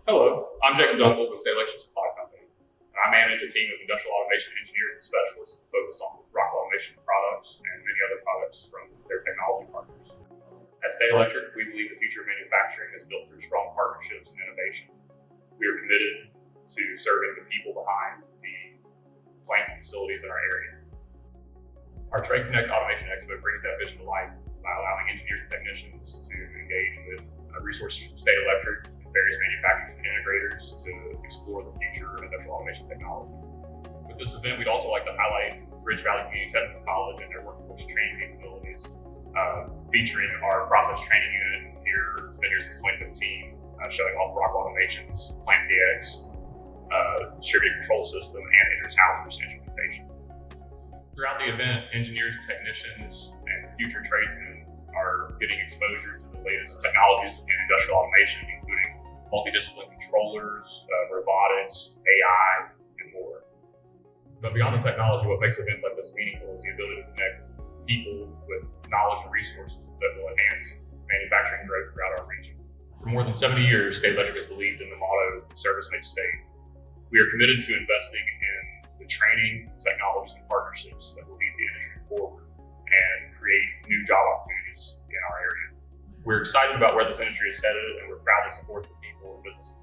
Hello, I'm Jacob Dunkle with State Electric Supply Company, and I manage a team of industrial automation engineers and specialists focused on Rockwell Automation products and many other products from their technology partners. At State Electric, we believe the future of manufacturing is built through strong partnerships and innovation. We are committed to serving the people behind the plants and facilities in our area. Our TradeConnect Automation Expo brings that vision to life by allowing engineers and technicians to engage with resources from State Electric, various manufacturers and integrators to explore the future of industrial automation technology. With this event, we'd also like to highlight Ridge Valley Community Technical College and their workforce training capabilities, featuring our process training unit here. It's been here since 2015, showing off Rockwell Automation's Plant DX, distributed control system, and Interest Housers instrumentation. Throughout the event, engineers, technicians, and future tradesmen are getting exposure to the latest technologies in industrial automation, including multidisciplinary controllers, robotics, AI, and more. But beyond the technology, what makes events like this meaningful is the ability to connect people with knowledge and resources that will enhance manufacturing growth throughout our region. For more than 70 years, State Electric has believed in the motto, service makes state. We are committed to investing in the training, technologies, and partnerships that will lead the industry forward and create new job opportunities in our area. We're excited about where this industry is headed, and we're proud to support the people and businesses